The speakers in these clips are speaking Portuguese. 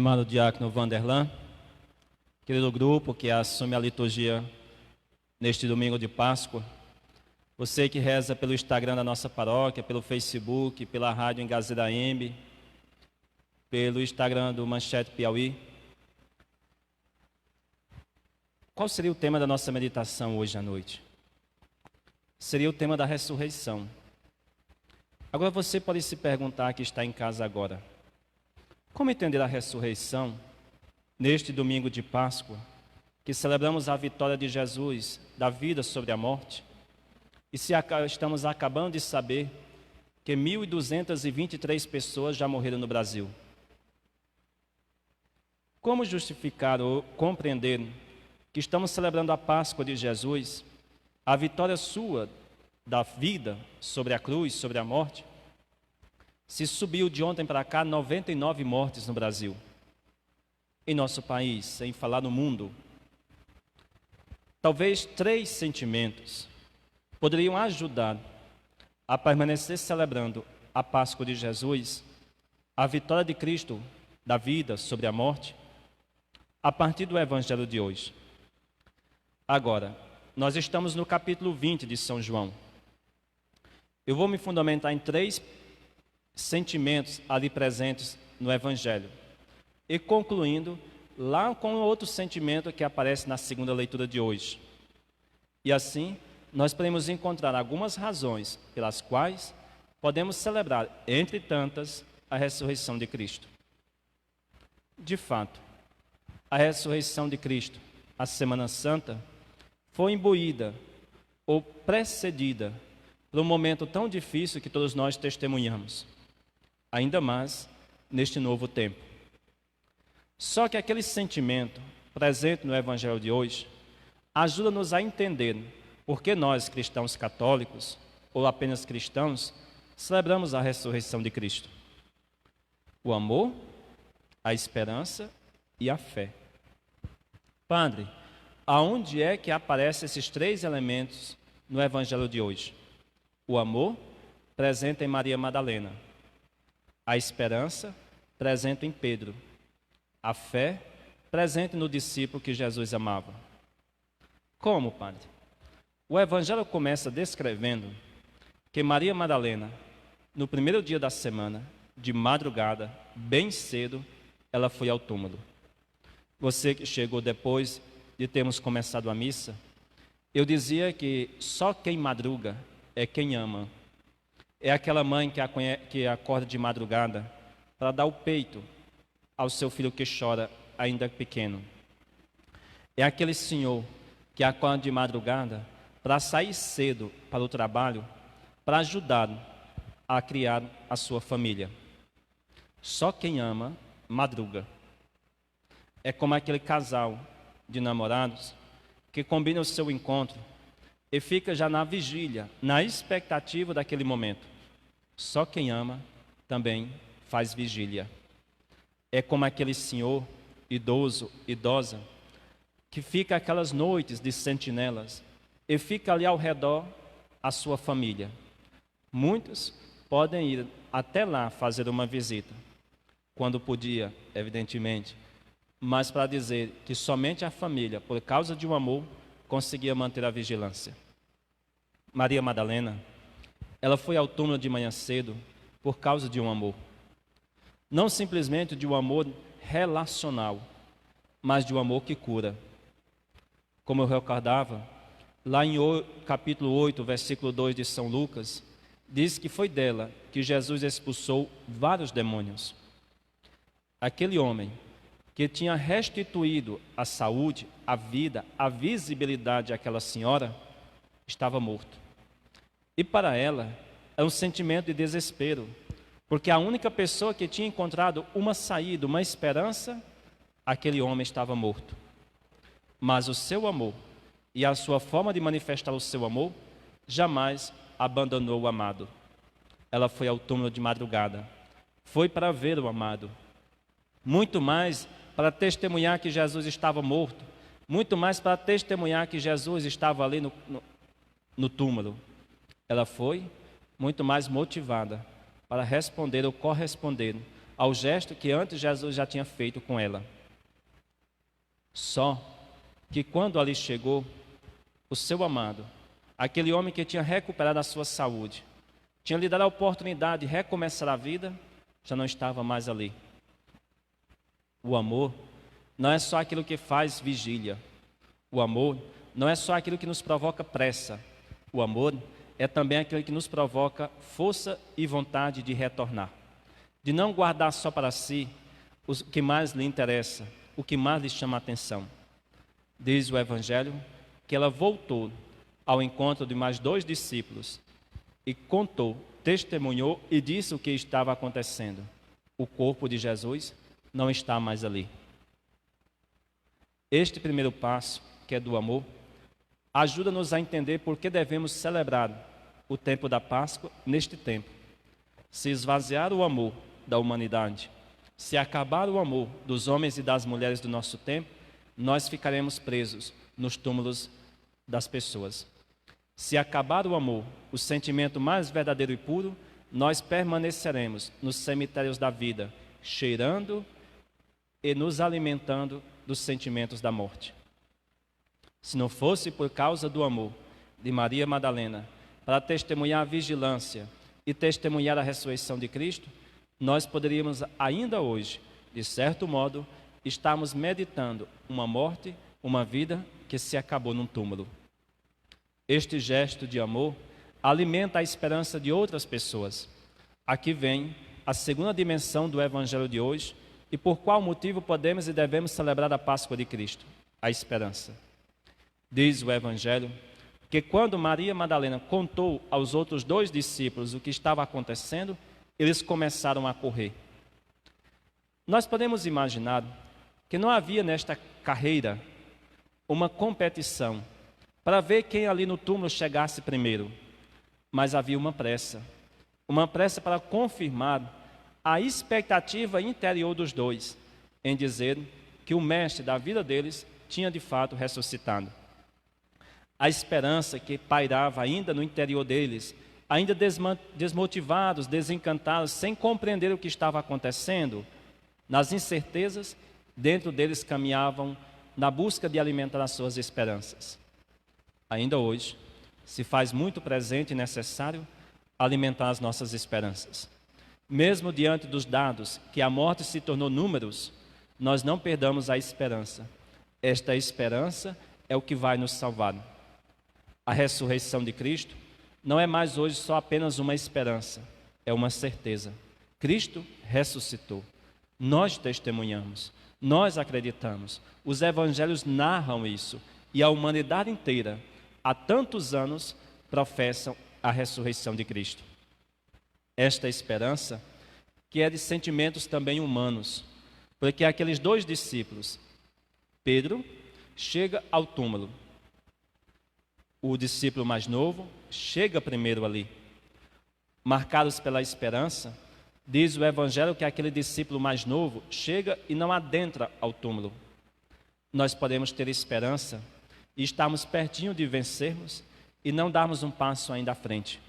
estimado diácono Vanderlan, querido grupo que assume a liturgia neste domingo de Páscoa, você que reza pelo Instagram da nossa paróquia, pelo Facebook, pela rádio em Gazeta M, pelo Instagram do Manchete Piauí. Qual seria o tema da nossa meditação hoje à noite? Seria o tema da ressurreição. Agora você pode se perguntar, que está em casa agora, como entender a ressurreição neste domingo de Páscoa, que celebramos a vitória de Jesus, da vida sobre a morte, e se estamos acabando de saber que 1.223 pessoas já morreram no Brasil? Como justificar ou compreender que estamos celebrando a Páscoa de Jesus, a vitória sua da vida sobre a cruz, sobre a morte, se subiu de ontem para cá 99 mortes no Brasil, em nosso país, sem falar no mundo? Talvez 3 sentimentos poderiam ajudar a permanecer celebrando a Páscoa de Jesus, a vitória de Cristo da vida sobre a morte, a partir do Evangelho de hoje. Agora, nós estamos no capítulo 20 de São João. Eu vou me fundamentar em 3 sentimentos ali presentes no Evangelho, e concluindo lá com outro sentimento que aparece na segunda leitura de hoje. E assim, nós podemos encontrar algumas razões pelas quais podemos celebrar, entre tantas, a ressurreição de Cristo. De fato, a ressurreição de Cristo, a Semana Santa, foi imbuída ou precedida por um momento tão difícil que todos nós testemunhamos, ainda mais neste novo tempo. Só que aquele sentimento presente no Evangelho de hoje ajuda-nos a entender por que nós, cristãos católicos, ou apenas cristãos, celebramos a ressurreição de Cristo. O amor, a esperança e a fé. Padre, aonde é que aparecem esses 3 elementos no Evangelho de hoje? O amor, presente em Maria Madalena. A esperança, presente em Pedro. A fé, presente no discípulo que Jesus amava. Como, Padre? O Evangelho começa descrevendo que Maria Madalena, no primeiro dia da semana, de madrugada, bem cedo, ela foi ao túmulo. Você que chegou depois de termos começado a missa, eu dizia que só quem madruga é quem ama. É aquela mãe que acorda de madrugada para dar o peito ao seu filho que chora ainda pequeno. É aquele senhor que acorda de madrugada para sair cedo para o trabalho, para ajudar a criar a sua família. Só quem ama, madruga. É como aquele casal de namorados que combina o seu encontro e fica já na vigília, na expectativa daquele momento. Só quem ama também faz vigília. É como aquele senhor, idoso, idosa, que fica aquelas noites de sentinelas e fica ali ao redor a sua família. Muitos podem ir até lá fazer uma visita, quando podia, evidentemente, mas para dizer que somente a família, por causa de um amor, conseguia manter a vigilância. Maria Madalena, ela foi ao túmulo de manhã cedo por causa de um amor. Não simplesmente de um amor relacional, mas de um amor que cura. Como eu recordava, lá em capítulo 8, versículo 2 de São Lucas, diz que foi dela que Jesus expulsou vários demônios. Aquele homem que tinha restituído a saúde, a vida, a visibilidade àquela senhora, estava morto. E para ela, é um sentimento de desespero, porque a única pessoa que tinha encontrado uma saída, uma esperança, aquele homem estava morto. Mas o seu amor e a sua forma de manifestar o seu amor jamais abandonou o amado. Ela foi ao túmulo de madrugada, foi para ver o amado, muito mais para testemunhar que Jesus estava morto, muito mais para testemunhar que Jesus estava ali no túmulo. Ela foi muito mais motivada para responder ou corresponder ao gesto que antes Jesus já tinha feito com ela. Só que quando ali chegou, o seu amado, aquele homem que tinha recuperado a sua saúde, tinha lhe dado a oportunidade de recomeçar a vida, já não estava mais ali. O amor não é só aquilo que faz vigília. O amor não é só aquilo que nos provoca pressa. O amor é também aquilo que nos provoca força e vontade de retornar. De não guardar só para si o que mais lhe interessa, o que mais lhe chama a atenção. Diz o Evangelho que ela voltou ao encontro de mais 2 discípulos e contou, testemunhou e disse o que estava acontecendo. O corpo de Jesus não está mais ali. Este primeiro passo, que é do amor, ajuda-nos a entender por que devemos celebrar o tempo da Páscoa neste tempo. Se esvaziar o amor da humanidade, se acabar o amor dos homens e das mulheres do nosso tempo, nós ficaremos presos nos túmulos das pessoas. Se acabar o amor, o sentimento mais verdadeiro e puro, nós permaneceremos nos cemitérios da vida, cheirando e nos alimentando dos sentimentos da morte. Se não fosse por causa do amor de Maria Madalena, para testemunhar a vigilância e testemunhar a ressurreição de Cristo, nós poderíamos ainda hoje, de certo modo, estarmos meditando uma morte, uma vida que se acabou num túmulo. Este gesto de amor alimenta a esperança de outras pessoas. Aqui vem a segunda dimensão do Evangelho de hoje e por qual motivo podemos e devemos celebrar a Páscoa de Cristo, a esperança. Diz o Evangelho que quando Maria Madalena contou aos outros 2 discípulos o que estava acontecendo, eles começaram a correr. Nós podemos imaginar que não havia nesta carreira uma competição para ver quem ali no túmulo chegasse primeiro, mas havia uma pressa para confirmar a expectativa interior dos 2 em dizer que o mestre da vida deles tinha de fato ressuscitado. A esperança que pairava ainda no interior deles, ainda desmotivados, desencantados, sem compreender o que estava acontecendo, nas incertezas, dentro deles caminhavam na busca de alimentar as suas esperanças. Ainda hoje, se faz muito presente e necessário alimentar as nossas esperanças. Mesmo diante dos dados que a morte se tornou números, nós não perdamos a esperança. Esta esperança é o que vai nos salvar. A ressurreição de Cristo não é mais hoje só apenas uma esperança, é uma certeza. Cristo ressuscitou. Nós testemunhamos, nós acreditamos. Os evangelhos narram isso e a humanidade inteira, há tantos anos, professam a ressurreição de Cristo. Esta esperança, que é de sentimentos também humanos, porque aqueles 2 discípulos, Pedro chega ao túmulo. O discípulo mais novo chega primeiro ali. Marcados pela esperança, diz o Evangelho que aquele discípulo mais novo chega e não adentra ao túmulo. Nós podemos ter esperança e estarmos pertinho de vencermos e não darmos um passo ainda à frente.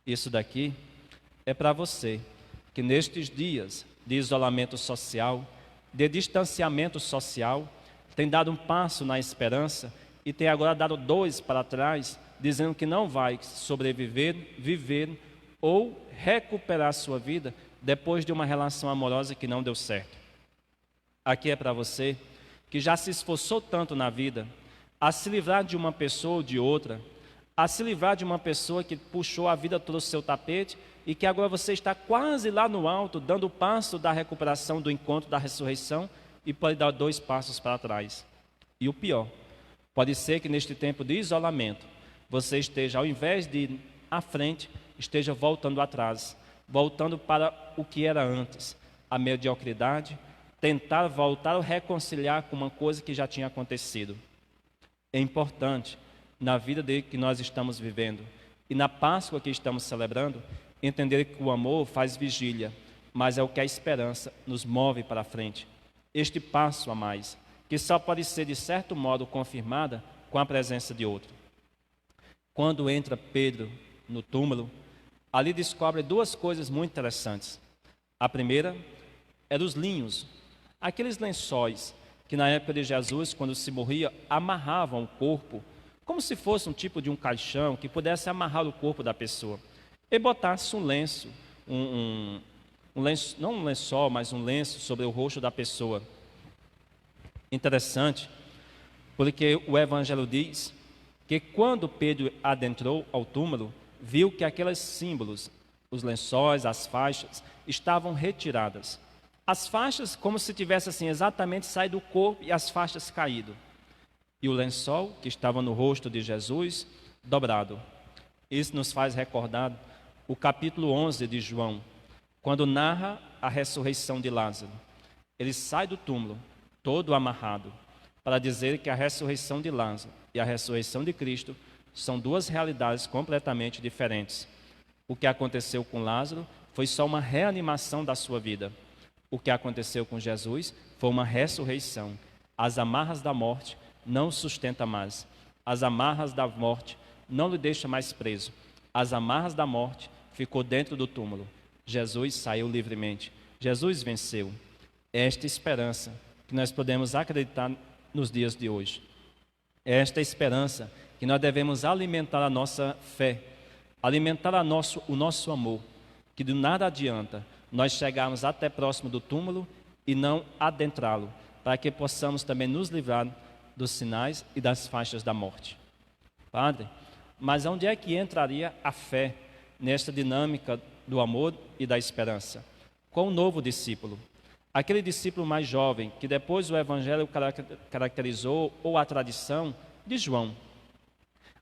Isso daqui é para você que nestes dias de isolamento social, de distanciamento social, tem dado um passo na esperança e tem agora dado 2 para trás, dizendo que não vai sobreviver, viver ou recuperar sua vida depois de uma relação amorosa que não deu certo. Aqui é para você que já se esforçou tanto na vida a se livrar de uma pessoa ou de outra, a se livrar de uma pessoa que puxou a vida toda o seu tapete e que agora você está quase lá no alto, dando o passo da recuperação, do encontro, da ressurreição e pode dar 2 passos para trás. E o pior, pode ser que neste tempo de isolamento, você esteja, ao invés de ir à frente, esteja voltando atrás, voltando para o que era antes, a mediocridade, tentar voltar ou reconciliar com uma coisa que já tinha acontecido. É importante, na vida que nós estamos vivendo e na Páscoa que estamos celebrando, entender que o amor faz vigília, mas é o que a esperança nos move para a frente. Este passo a mais, que só pode ser de certo modo confirmada com a presença de outro. Quando entra Pedro no túmulo, ali descobre 2 coisas muito interessantes. A primeira eram os linhos, aqueles lençóis que na época de Jesus, quando se morria, amarravam o corpo, como se fosse um tipo de um caixão que pudesse amarrar o corpo da pessoa. E botasse um lenço, um lenço, não um lençol, mas um lenço sobre o rosto da pessoa. Interessante, porque o Evangelho diz que quando Pedro adentrou ao túmulo, viu que aqueles símbolos, os lençóis, as faixas, estavam retiradas. As faixas como se tivesse assim exatamente saído do corpo e as faixas caído. E o lençol que estava no rosto de Jesus, dobrado. Isso nos faz recordar o capítulo 11 de João, quando narra a ressurreição de Lázaro. Ele sai do túmulo, todo amarrado, para dizer que a ressurreição de Lázaro e a ressurreição de Cristo são duas realidades completamente diferentes. O que aconteceu com Lázaro foi só uma reanimação da sua vida. O que aconteceu com Jesus foi uma ressurreição. As amarras da morte não o sustenta mais. As amarras da morte não lhe deixa mais preso. As amarras da morte ficou dentro do túmulo. Jesus saiu livremente. Jesus venceu. É esta esperança que nós podemos acreditar nos dias de hoje. É esta esperança que nós devemos alimentar a nossa fé, alimentar o nosso amor, que de nada adianta nós chegarmos até próximo do túmulo e não adentrá-lo, para que possamos também nos livrar dos sinais e das faixas da morte. Padre, mas onde é que entraria a fé nesta dinâmica do amor e da esperança? Com o novo discípulo, aquele discípulo mais jovem, que depois o Evangelho caracterizou, ou a tradição, de João.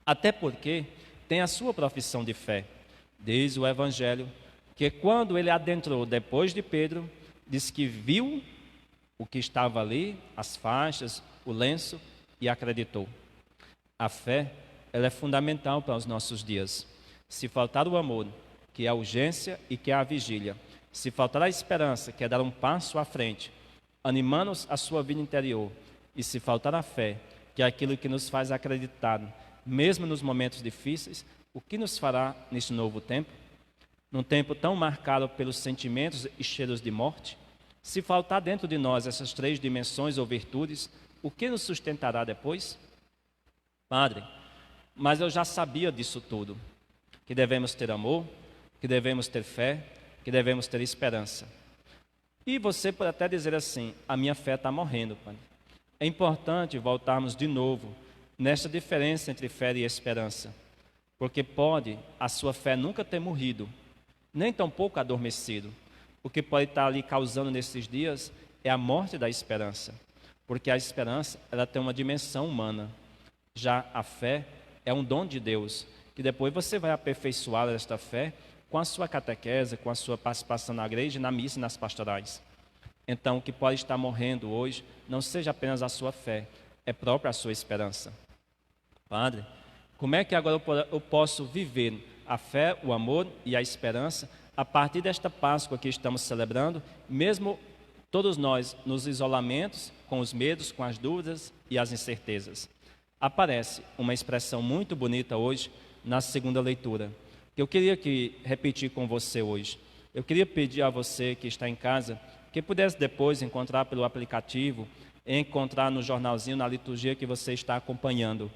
Até porque tem a sua profissão de fé. Diz o Evangelho que quando ele adentrou depois de Pedro, diz que viu o que estava ali, as faixas, o lenço, e acreditou. A fé, ela é fundamental para os nossos dias. Se faltar o amor, que é a urgência e que é a vigília, se faltar a esperança, que é dar um passo à frente, animando-nos a sua vida interior, e se faltar a fé, que é aquilo que nos faz acreditar, mesmo nos momentos difíceis, o que nos fará neste novo tempo? Num tempo tão marcado pelos sentimentos e cheiros de morte? Se faltar dentro de nós essas três dimensões ou virtudes, o que nos sustentará depois? Padre, mas eu já sabia disso tudo, que devemos ter amor, que devemos ter fé, que devemos ter esperança. E você pode até dizer assim, a minha fé está morrendo, Padre. É importante voltarmos de novo nesta diferença entre fé e esperança, porque pode a sua fé nunca ter morrido, nem tampouco adormecido. O que pode estar ali causando nesses dias é a morte da esperança, porque a esperança ela tem uma dimensão humana. Já a fé é um dom de Deus, que depois você vai aperfeiçoar esta fé com a sua catequese, com a sua participação na igreja, na missa e nas pastorais. Então, o que pode estar morrendo hoje não seja apenas a sua fé, é própria a sua esperança. Padre, como é que agora eu posso viver a fé, o amor e a esperança a partir desta Páscoa que estamos celebrando, mesmo todos nós nos isolamentos, com os medos, com as dúvidas e as incertezas? Aparece uma expressão muito bonita hoje na segunda leitura, que eu queria repetir com você hoje. Eu queria pedir a você que está em casa, que pudesse depois encontrar pelo aplicativo, encontrar no jornalzinho, na liturgia que você está acompanhando.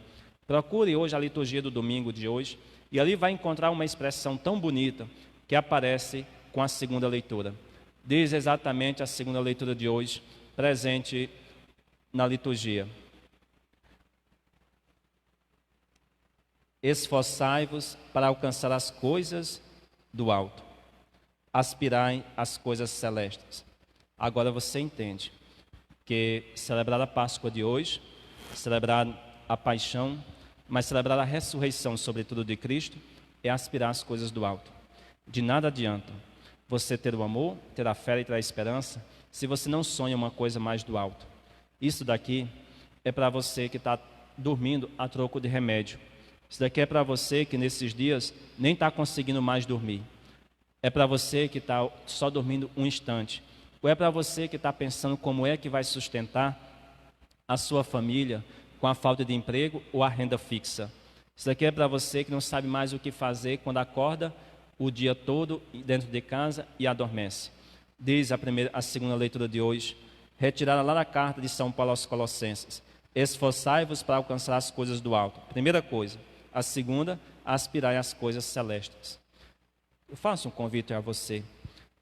Procure hoje a liturgia do domingo de hoje, e ali vai encontrar uma expressão tão bonita que aparece com a segunda leitura. Diz exatamente a segunda leitura de hoje, presente na liturgia. Esforçai-vos para alcançar as coisas do alto. Aspirai às coisas celestes. Agora você entende que celebrar a Páscoa de hoje, celebrar a paixão, mas celebrar a ressurreição, sobretudo de Cristo, é aspirar às coisas do alto. De nada adianta você ter o amor, ter a fé e ter a esperança, se você não sonha uma coisa mais do alto. Isso daqui é para você que está dormindo a troco de remédio. Isso daqui é para você que nesses dias nem está conseguindo mais dormir. É para você que está só dormindo um instante. Ou é para você que está pensando como é que vai sustentar a sua família com a falta de emprego ou a renda fixa. Isso daqui é para você que não sabe mais o que fazer quando acorda o dia todo dentro de casa e adormece. Diz a segunda leitura de hoje, retirada lá da carta de São Paulo aos Colossenses: esforçai-vos para alcançar as coisas do alto. Primeira coisa. A segunda, aspirai às coisas celestes. Eu faço um convite a você.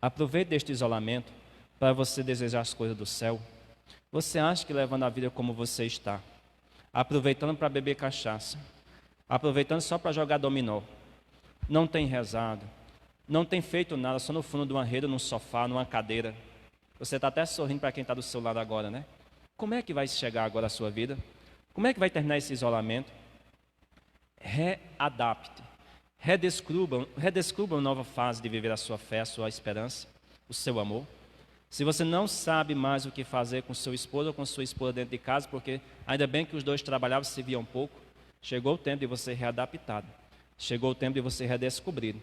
Aproveite deste isolamento para você desejar as coisas do céu. Você acha que levando a vida como você está, aproveitando para beber cachaça, aproveitando só para jogar dominó, não tem rezado, não tem feito nada, só no fundo de uma rede, num sofá, numa cadeira. Você está até sorrindo para quem está do seu lado agora, né? Como é que vai chegar agora a sua vida? Como é que vai terminar esse isolamento? Readapte, redescubra uma nova fase de viver a sua fé, a sua esperança, o seu amor. Se você não sabe mais o que fazer com seu esposo ou com sua esposa dentro de casa, porque ainda bem que os dois trabalhavam, se viam pouco, chegou o tempo de você readaptar. Chegou o tempo de você redescobrir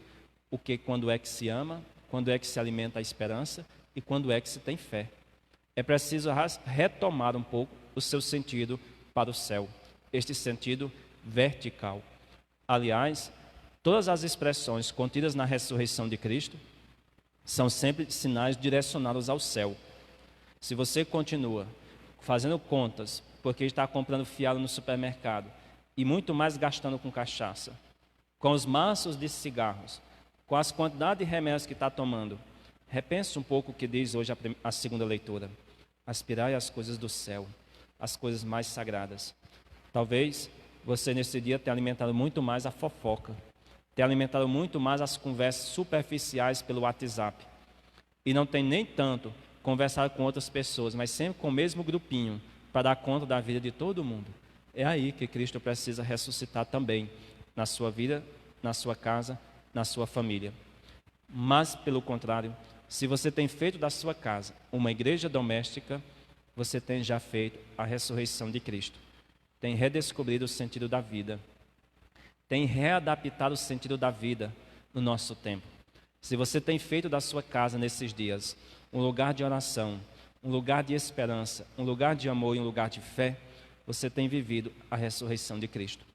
quando é que se ama, quando é que se alimenta a esperança e quando é que se tem fé. É preciso retomar um pouco o seu sentido para o céu, este sentido vertical. Aliás, todas as expressões contidas na ressurreição de Cristo são sempre sinais direcionados ao céu. Se você continua fazendo contas porque está comprando fiado no supermercado e muito mais gastando com cachaça, com os maços de cigarros, com as quantidades de remédios que está tomando, repense um pouco o que diz hoje a segunda leitura. Aspirai às coisas do céu, as coisas mais sagradas. Talvez você nesse dia tenha alimentado muito mais a fofoca, tenha alimentado muito mais as conversas superficiais pelo WhatsApp. E não tem nem tanto conversado com outras pessoas, mas sempre com o mesmo grupinho, para dar conta da vida de todo mundo. É aí que Cristo precisa ressuscitar também, na sua vida, na sua casa, na sua família. Mas, pelo contrário, se você tem feito da sua casa uma igreja doméstica, você tem já feito a ressurreição de Cristo. Tem redescobrido o sentido da vida. Tem readaptado o sentido da vida no nosso tempo. Se você tem feito da sua casa nesses dias um lugar de oração, um lugar de esperança, um lugar de amor e um lugar de fé, você tem vivido a ressurreição de Cristo.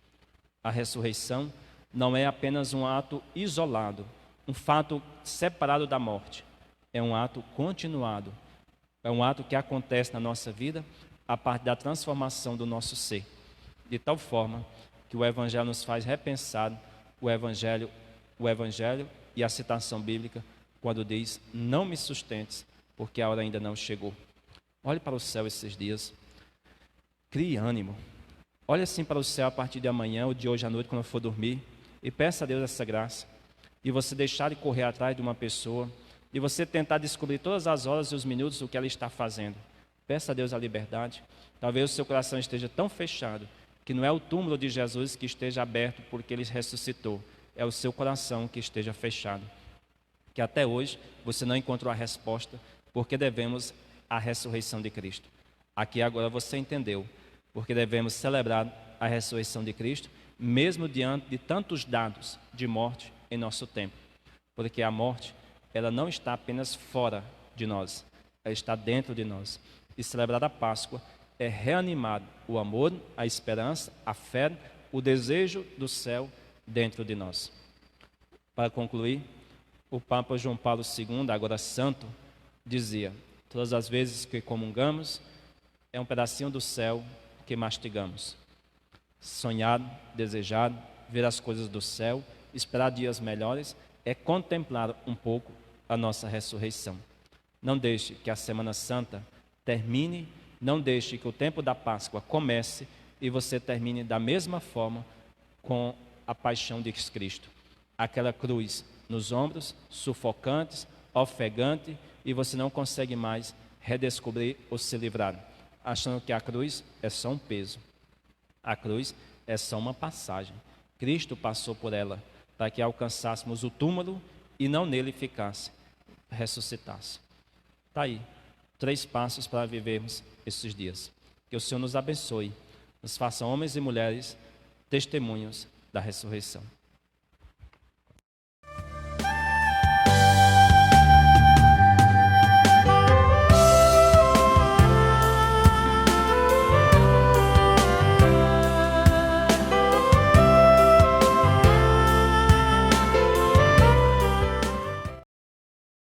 A ressurreição não é apenas um ato isolado, um fato separado da morte. É um ato continuado. É um ato que acontece na nossa vida a partir da transformação do nosso ser. De tal forma que o Evangelho nos faz repensar o Evangelho e a citação bíblica quando diz: não me sustentes, porque a hora ainda não chegou. Olhe para o céu esses dias. Crie ânimo. Olhe assim para o céu a partir de amanhã ou de hoje à noite, quando for dormir, e peça a Deus essa graça. E você deixar de correr atrás de uma pessoa, e você tentar descobrir todas as horas e os minutos o que ela está fazendo. Peça a Deus a liberdade. Talvez o seu coração esteja tão fechado que não é o túmulo de Jesus que esteja aberto porque ele ressuscitou. É o seu coração que esteja fechado. Que até hoje você não encontrou a resposta porque devemos a ressurreição de Cristo. Aqui agora você entendeu porque devemos celebrar a ressurreição de Cristo, mesmo diante de tantos dados de morte em nosso tempo. Porque a morte, ela não está apenas fora de nós, ela está dentro de nós. E celebrar a Páscoa é reanimar o amor, a esperança, a fé, o desejo do céu dentro de nós. Para concluir, o Papa João Paulo II, agora santo, dizia: todas as vezes que comungamos, é um pedacinho do céu que mastigamos. Sonhar, desejar, ver as coisas do céu, esperar dias melhores, é contemplar um pouco a nossa ressurreição. Não deixe que a Semana Santa termine, não deixe que o tempo da Páscoa comece e você termine da mesma forma com a paixão de Cristo. Aquela cruz nos ombros, sufocante, ofegante, e você não consegue mais redescobrir ou se livrar, achando que a cruz é só um peso. A cruz é só uma passagem. Cristo passou por ela para que alcançássemos o túmulo e não nele ficasse, ressuscitasse. Está aí, 3 passos para vivermos esses dias. Que o Senhor nos abençoe, nos faça homens e mulheres testemunhos da ressurreição.